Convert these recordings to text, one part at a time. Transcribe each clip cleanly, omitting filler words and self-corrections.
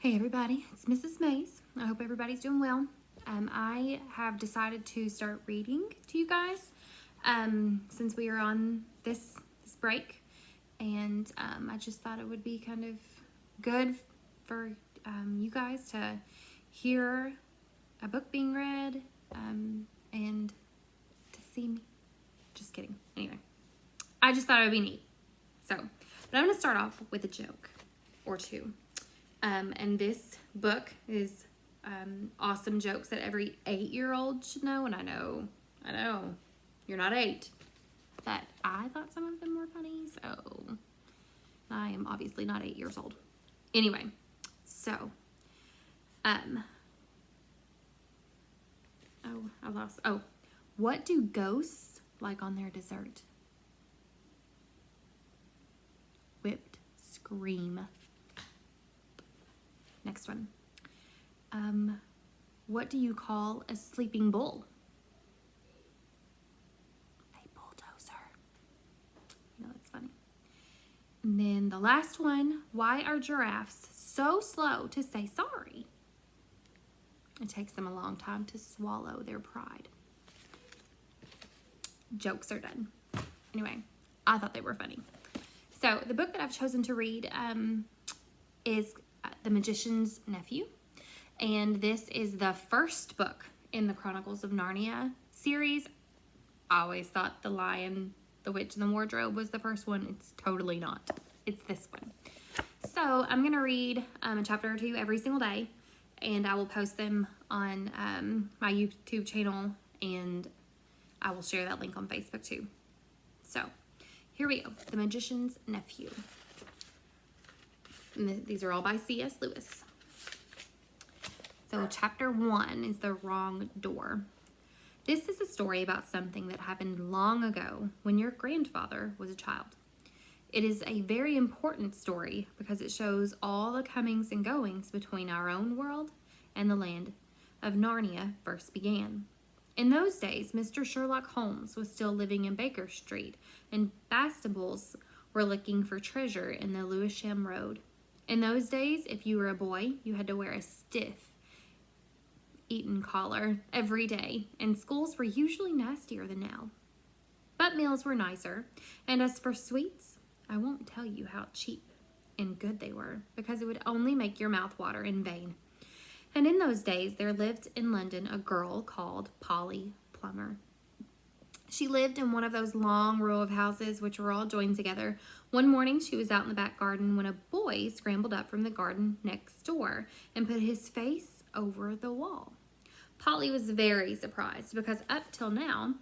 Hey everybody, it's Mrs. Mays. I hope everybody's doing well. I have decided to start reading to you guys since we are on this break, and I just thought it would be kind of good for you guys to hear a book being read and to see me. Just kidding. Anyway, I just thought it would be neat. So, but I'm going to start off with a joke or two. And this book is awesome jokes that every 8-year-old should know. And I know, you're not 8. But I thought some of them were funny, so I am obviously not 8 years old. Anyway, so, what do ghosts like on their dessert? Whipped cream. Next one. What do you call a sleeping bull? A bulldozer. You know, that's funny. And then the last one. Why are giraffes so slow to say sorry? It takes them a long time to swallow their pride. Jokes are done. Anyway, I thought they were funny. So the book that I've chosen to read is The Magician's Nephew. And this is the first book in the Chronicles of Narnia series. I always thought The Lion, the Witch, and the Wardrobe was the first one. It's totally not. It's this one. So I'm going to read a chapter or two every single day. And I will post them on my YouTube channel. And I will share that link on Facebook too. So here we go. The Magician's Nephew. And these are all by C.S. Lewis. So chapter 1 is The Wrong Door. This is a story about something that happened long ago when your grandfather was a child. It is a very important story because it shows all the comings and goings between our own world and the land of Narnia first began. In those days, Mr. Sherlock Holmes was still living in Baker Street, and Bastables were looking for treasure in the Lewisham Road. In those days, if you were a boy, you had to wear a stiff Eton collar every day, and schools were usually nastier than now. But meals were nicer, and as for sweets, I won't tell you how cheap and good they were, because it would only make your mouth water in vain. And in those days, there lived in London a girl called Polly Plummer. She lived in one of those long row of houses which were all joined together. One morning, she was out in the back garden when a boy scrambled up from the garden next door and put his face over the wall. Polly was very surprised because up till now,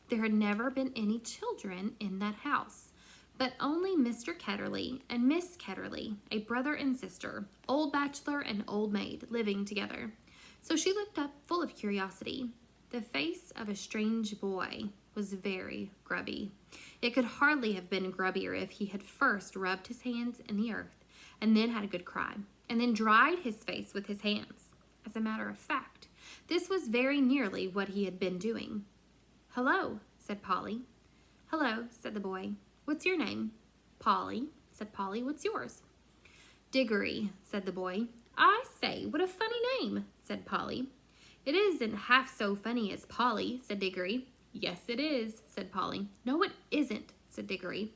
there had never been any children in that house, but only Mr. Ketterly and Miss Ketterly, a brother and sister, old bachelor and old maid, living together. So she looked up full of curiosity. The face of a strange boy was very grubby. It could hardly have been grubbier if he had first rubbed his hands in the earth and then had a good cry, and then dried his face with his hands. As a matter of fact, this was very nearly what he had been doing. "Hello," said Polly. "Hello," said the boy. "What's your name?" "Polly," said Polly. "What's yours?" "Digory," said the boy. "I say, what a funny name," said Polly. "It isn't half so funny as Polly," said Digory. "Yes, it is," said Polly. "No, it isn't," said Digory.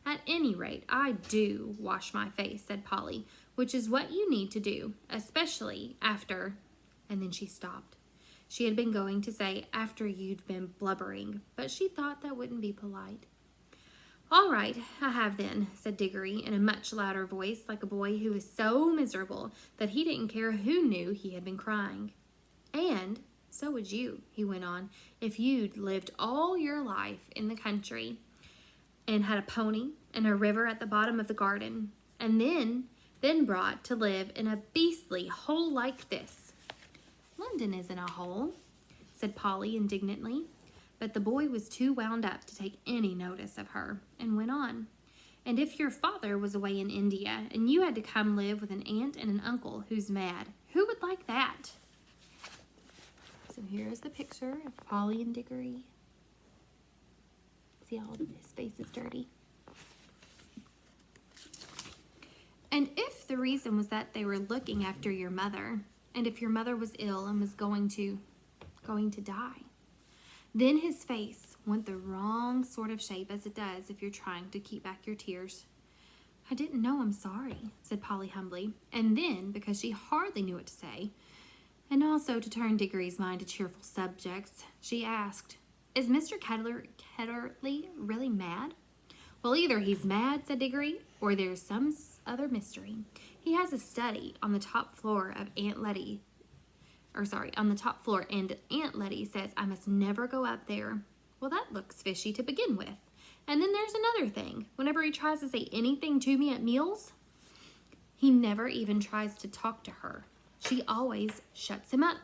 "At any rate, I do wash my face," said Polly, "which is what you need to do, especially after—" and then she stopped. She had been going to say, "after you'd been blubbering," but she thought that wouldn't be polite. "All right, I have then," said Digory in a much louder voice, like a boy who was so miserable that he didn't care who knew he had been crying. "And so would you," he went on, "if you'd lived all your life in the country and had a pony and a river at the bottom of the garden, and then brought to live in a beastly hole like this." "London isn't a hole," said Polly indignantly. But the boy was too wound up to take any notice of her, and went on. "And if your father was away in India, and you had to come live with an aunt and an uncle who's mad, who would like that?" So here is the picture of Polly and Digory. See how his face is dirty. "And if the the reason was that they were looking after your mother, and if your mother was ill and was going to die. Then his face went the wrong sort of shape, as it does if you're trying to keep back your tears. I didn't know, I'm sorry, said Polly humbly. And then, because she hardly knew what to say, and also to turn Digory's mind to cheerful subjects, she asked, is Mr. Ketterly really mad? Well, either he's mad, said Digory, or there's some other mystery. He has a study on the top floor of on the top floor, and Aunt Letty says I must never go up there. Well, that looks fishy to begin with. And then there's another thing. Whenever he tries to say anything to me at meals, he never even tries to talk to her. She always shuts him up.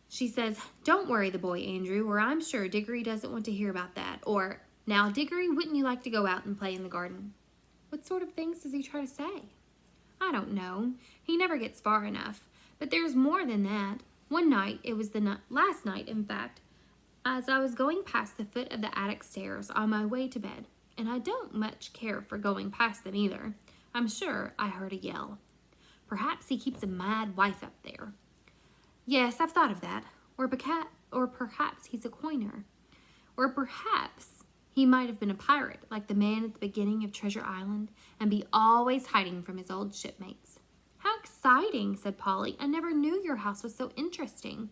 She says, don't worry the boy, Andrew, or I'm sure Digory doesn't want to hear about that. Or, now, Digory, wouldn't you like to go out and play in the garden? What sort of things does he try to say? I don't know. He never gets far enough. But there's more than that. One night, it was last night, in fact, as I was going past the foot of the attic stairs on my way to bed, and I don't much care for going past them either, I'm sure I heard a yell. Perhaps he keeps a mad wife up there. Yes, I've thought of that. Or perhaps he's a coiner. Or perhaps he might have been a pirate, like the man at the beginning of Treasure Island, and be always hiding from his old shipmates. How exciting, said Polly. I never knew your house was so interesting.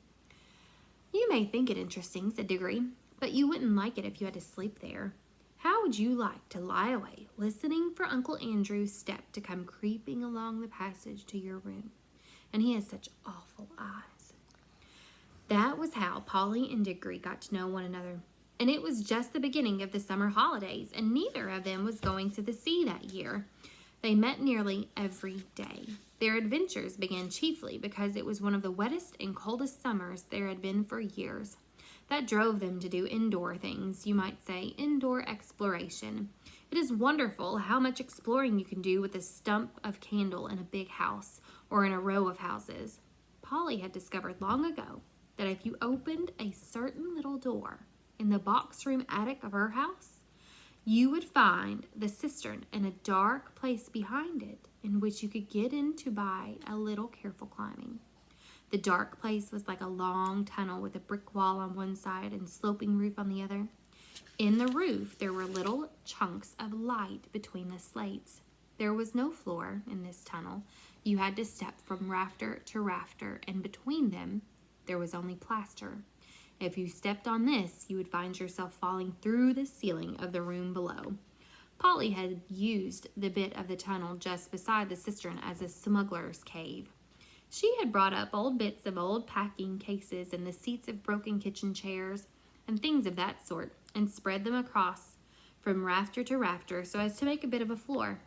You may think it interesting, said Digory, but you wouldn't like it if you had to sleep there. How would you like to lie away, listening for Uncle Andrew's step to come creeping along the passage to your room? And he has such awful eyes. That was how Polly and Digory got to know one another. And it was just the beginning of the summer holidays, and neither of them was going to the sea that year. They met nearly every day. Their adventures began chiefly because it was one of the wettest and coldest summers there had been for years. That drove them to do indoor things, you might say, indoor exploration. It is wonderful how much exploring you can do with a stump of candle in a big house or in a row of houses. Polly had discovered long ago that if you opened a certain little door in the box room attic of her house, you would find the cistern in a dark place behind it in which you could get into by a little careful climbing. The dark place was like a long tunnel with a brick wall on one side and sloping roof on the other. In the roof, there were little chunks of light between the slates. There was no floor in this tunnel. You had to step from rafter to rafter, and between them, there was only plaster. If you stepped on this, you would find yourself falling through the ceiling of the room below. Polly had used the bit of the tunnel just beside the cistern as a smuggler's cave. She had brought up old bits of old packing cases and the seats of broken kitchen chairs and things of that sort, and spread them across from rafter to rafter so as to make a bit of a floor.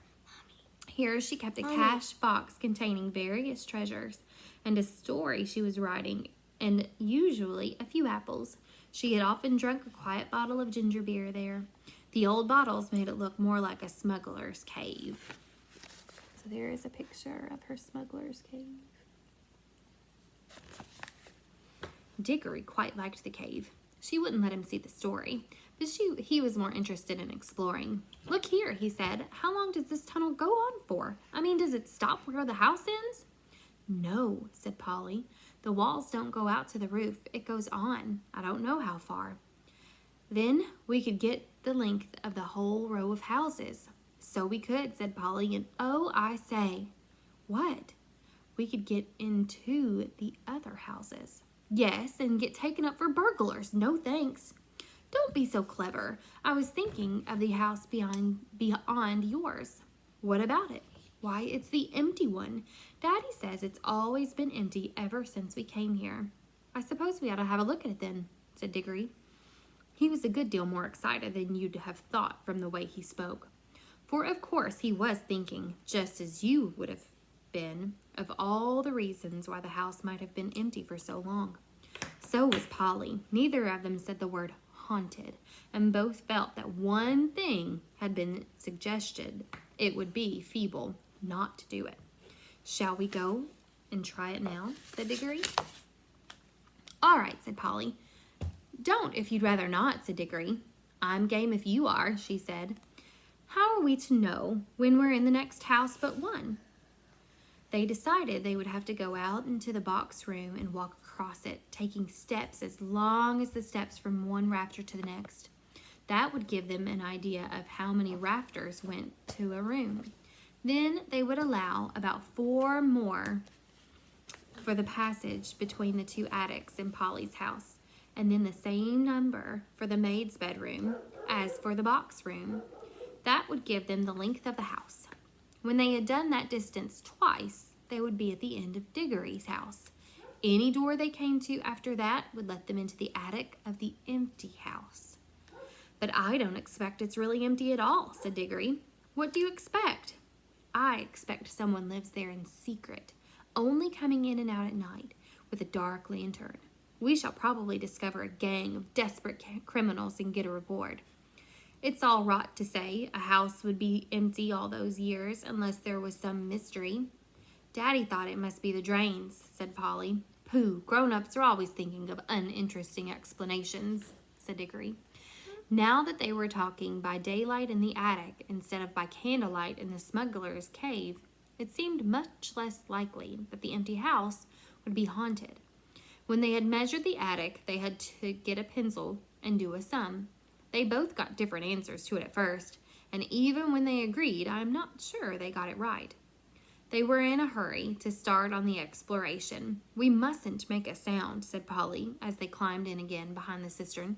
Here she kept a cash box containing various treasures and a story she was writing, and usually a few apples. She had often drunk a quiet bottle of ginger beer there. The old bottles made it look more like a smuggler's cave. So there is a picture of her smuggler's cave. Digory quite liked the cave. She wouldn't let him see the story, but he was more interested in exploring. Look here, he said. How long does this tunnel go on for? I mean, does it stop where the house ends? No, said Polly. The walls don't go out to the roof. It goes on. I don't know how far. Then we could get the length of the whole row of houses. So we could, said Polly, and oh, I say. What? We could get into the other houses. Yes, and get taken up for burglars. No thanks. Don't be so clever. I was thinking of the house beyond yours. What about it? Why, it's the empty one. Daddy says it's always been empty ever since we came here. I suppose we ought to have a look at it then, said Digory. He was a good deal more excited than you'd have thought from the way he spoke. For of course he was thinking, just as you would have been, of all the reasons why the house might have been empty for so long. So was Polly. Neither of them said the word haunted, and both felt that one thing had been suggested. It would be feeble not to do it. Shall we go and try it now, said Digory. All right, said Polly. Don't if you'd rather not, said Digory. I'm game if you are, she said. How are we to know when we're in the next house but one? They decided they would have to go out into the box room and walk across it, taking steps as long as the steps from one rafter to the next. That would give them an idea of how many rafters went to a room. Then they would allow about 4 more for the passage between the 2 attics in Polly's house, and then the same number for the maid's bedroom as for the box room. That would give them the length of the house. When they had done that distance twice, they would be at the end of Digory's house. Any door they came to after that would let them into the attic of the empty house. "But I don't expect it's really empty at all," said Digory. "What do you expect?" "I expect someone lives there in secret, only coming in and out at night with a dark lantern. We shall probably discover a gang of desperate criminals and get a reward. It's all rot to say a house would be empty all those years unless there was some mystery." "Daddy thought it must be the drains," said Polly. "Pooh, grown-ups are always thinking of uninteresting explanations," said Digory. Now that they were talking by daylight in the attic instead of by candlelight in the smuggler's cave, it seemed much less likely that the empty house would be haunted. When they had measured the attic, they had to get a pencil and do a sum. They both got different answers to it at first, and even when they agreed, I'm not sure they got it right. They were in a hurry to start on the exploration. "We mustn't make a sound," said Polly, as they climbed in again behind the cistern.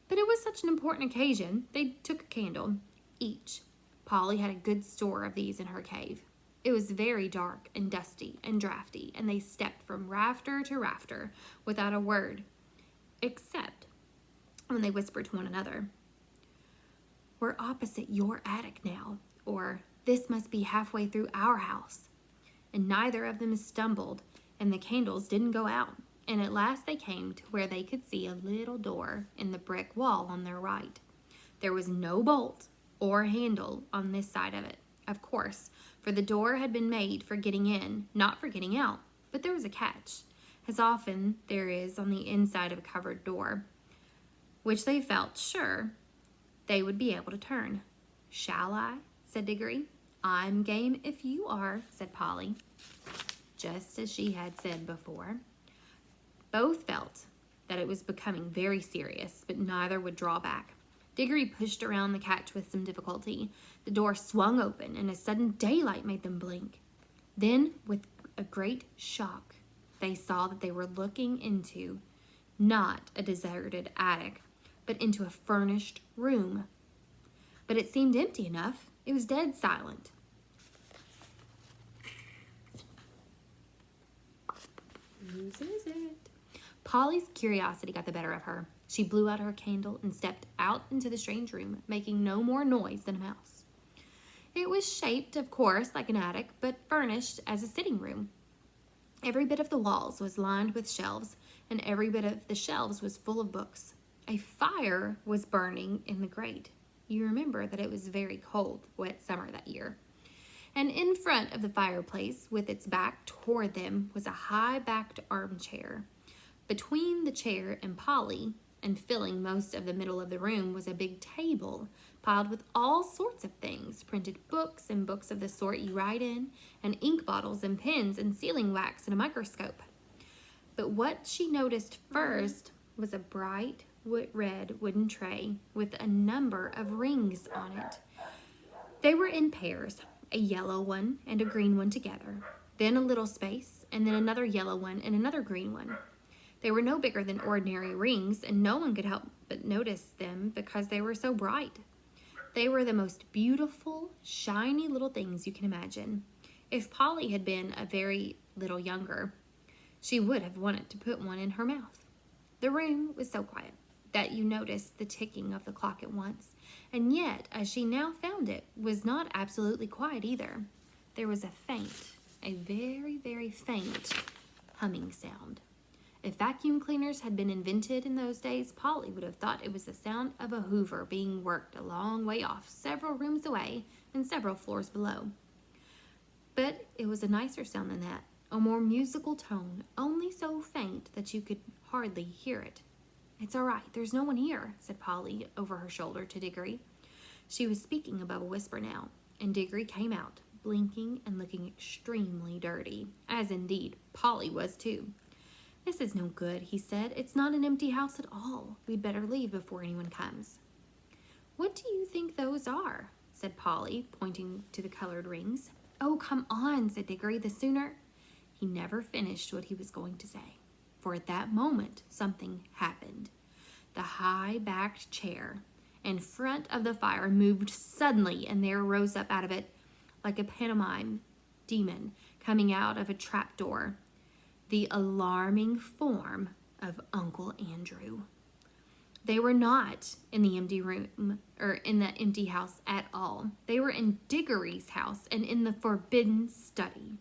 But it was such an important occasion, they took a candle each. Polly had a good store of these in her cave. It was very dark and dusty and drafty, and they stepped from rafter to rafter without a word, except when they whispered to one another, "We're opposite your attic now," or "This must be halfway through our house." And neither of them stumbled, and the candles didn't go out, and at last they came to where they could see a little door in the brick wall on their right. There was no bolt or handle on this side of it, of course, for the door had been made for getting in, not for getting out, but there was a catch, as often there is on the inside of a covered door, which they felt sure they would be able to turn. "Shall I?" said Digory. "I'm game if you are," said Polly, just as she had said before. Both felt that it was becoming very serious, but neither would draw back. Digory pushed around the catch with some difficulty. The door swung open, and a sudden daylight made them blink. Then, with a great shock, they saw that they were looking into not a deserted attic, but into a furnished room. But it seemed empty enough. It was dead silent. Whose is it? Polly's curiosity got the better of her. She blew out her candle and stepped out into the strange room, making no more noise than a mouse. It was shaped, of course, like an attic, but furnished as a sitting room. Every bit of the walls was lined with shelves, and every bit of the shelves was full of books. A fire was burning in the grate. You remember that it was very cold, wet summer that year. And in front of the fireplace, with its back toward them, was a high-backed armchair. Between the chair and Polly, and filling most of the middle of the room, was a big table piled with all sorts of things, printed books and books of the sort you write in, and ink bottles and pens and sealing wax and a microscope. But what she noticed first was a bright red wooden tray with a number of rings on it. They were in pairs, a yellow one and a green one together, then a little space, and then another yellow one and another green one. They were no bigger than ordinary rings, and no one could help but notice them because they were so bright. They were the most beautiful, shiny little things you can imagine. If Polly had been a very little younger, she would have wanted to put one in her mouth. The room was so quiet that you noticed the ticking of the clock at once, and yet, as she now found it, was not absolutely quiet either. There was a very, very faint humming sound. If vacuum cleaners had been invented in those days, Polly would have thought it was the sound of a hoover being worked a long way off, several rooms away and several floors below. But it was a nicer sound than that, a more musical tone, only so faint that you could hardly hear it. "It's all right, there's no one here," said Polly over her shoulder to Digory. She was speaking above a whisper now, and Digory came out, blinking and looking extremely dirty, as indeed Polly was too. "This is no good," he said. "It's not an empty house at all. We'd better leave before anyone comes." "What do you think those are?" said Polly, pointing to the colored rings. "Oh, come on," said Digory. "The sooner—" He never finished what he was going to say, for at that moment something happened. The high-backed chair in front of the fire moved suddenly, and there rose up out of it, like a pantomime demon coming out of a trapdoor, the alarming form of Uncle Andrew. They were not in the empty room, or in the empty house at all. They were in Digory's house and in the forbidden study.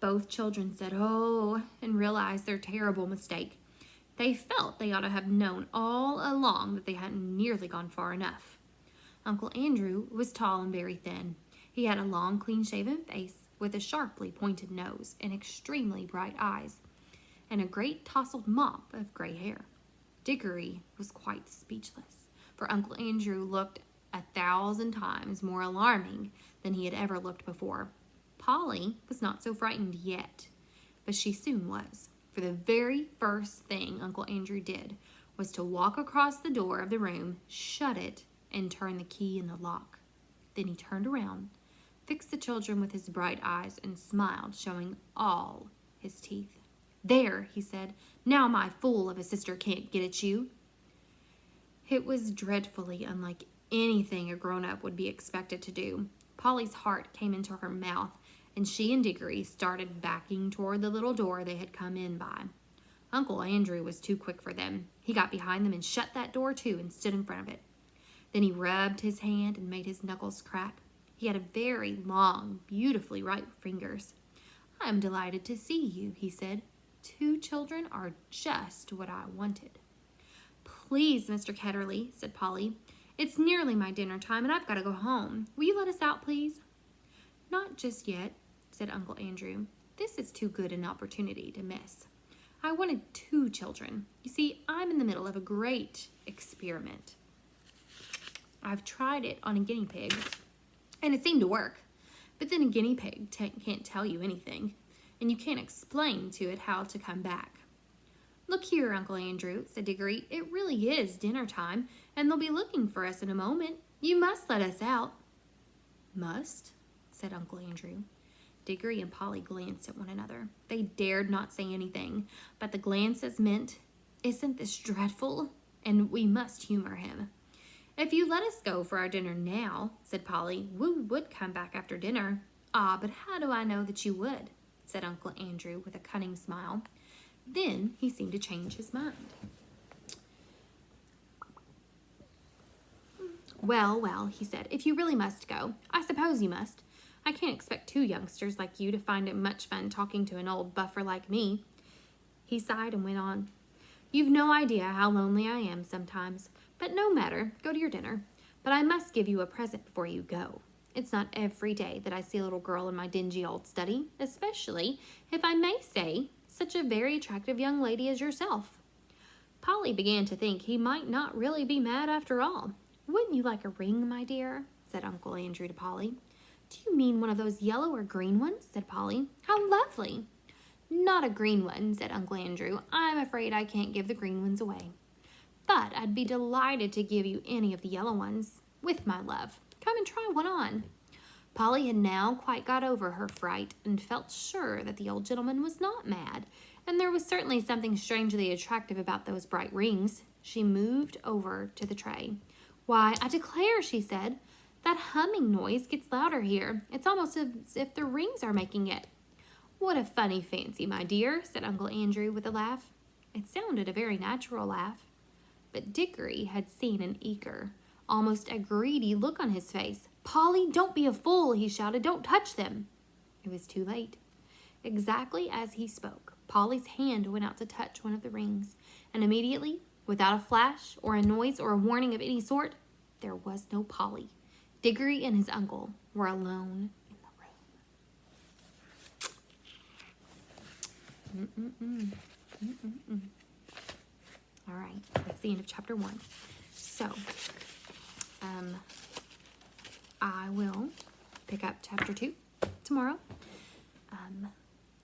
Both children said, "Oh," and realized their terrible mistake. They felt they ought to have known all along that they hadn't nearly gone far enough. Uncle Andrew was tall and very thin. He had a long, clean-shaven face with a sharply pointed nose and extremely bright eyes, and a great tousled mop of gray hair. Digory was quite speechless, for Uncle Andrew looked 1,000 times more alarming than he had ever looked before. Polly was not so frightened yet, but she soon was, for the very first thing Uncle Andrew did was to walk across the door of the room, shut it, and turn the key in the lock. Then he turned around, fixed the children with his bright eyes, and smiled, showing all his teeth. "There," he said, "now my fool of a sister can't get at you." It was dreadfully unlike anything a grown-up would be expected to do. Polly's heart came into her mouth, and she and Digory started backing toward the little door they had come in by. Uncle Andrew was too quick for them. He got behind them and shut that door too and stood in front of it. Then he rubbed his hand and made his knuckles crack. He had a very long, beautifully ripe fingers. "I am delighted to see you," he said. "Two children are just what I wanted." "Please, Mr. Ketterly," said Polly. "It's nearly my dinner time and I've got to go home. Will you let us out, please?" "Not just yet," said Uncle Andrew. "This is too good an opportunity to miss. I wanted two children. You see, I'm in the middle of a great experiment. I've tried it on a guinea pig, and it seemed to work. But then a guinea pig can't tell you anything, and you can't explain to it how to come back." "Look here, Uncle Andrew," said Digory. "It really is dinner time, and they'll be looking for us in a moment. You must let us out." "Must?" said Uncle Andrew. Digory and Polly glanced at one another. They dared not say anything, but the glances meant, "Isn't this dreadful? And we must humor him." "If you let us go for our dinner now," said Polly, "we would come back after dinner." "Ah, but how do I know that you would?" said Uncle Andrew with a cunning smile. Then he seemed to change his mind. Well, he said, "if you really must go, I suppose you must. I can't expect two youngsters like you to find it much fun talking to an old buffer like me." He sighed and went on. "You've no idea how lonely I am sometimes. But no matter, go to your dinner. But I must give you a present before you go. It's not every day that I see a little girl in my dingy old study, especially, if I may say, such a very attractive young lady as yourself." Polly began to think he might not really be mad after all. "Wouldn't you like a ring, my dear?" said Uncle Andrew to Polly. "Do you mean one of those yellow or green ones?" said Polly. "How lovely!" "Not a green one," said Uncle Andrew. "I'm afraid I can't give the green ones away. But I'd be delighted to give you any of the yellow ones, with my love. Come and try one on." Polly had now quite got over her fright and felt sure that the old gentleman was not mad, and there was certainly something strangely attractive about those bright rings. She moved over to the tray. "Why, I declare," she said, "that humming noise gets louder here. It's almost as if the rings are making it." "What a funny fancy, my dear," said Uncle Andrew with a laugh. It sounded a very natural laugh. But Digory had seen an eager, almost a greedy look on his face. "Polly, don't be a fool," he shouted. "Don't touch them." It was too late. Exactly as he spoke, Polly's hand went out to touch one of the rings, and immediately, without a flash or a noise or a warning of any sort, there was no Polly. Digory and his uncle were alone in the room. All right, that's the end of chapter 1. So, I will pick up chapter 2 tomorrow.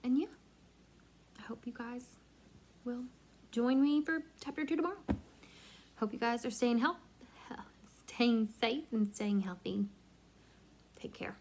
And yeah, I hope you guys will join me for chapter 2 tomorrow. Hope you guys are staying safe and staying healthy. Take care.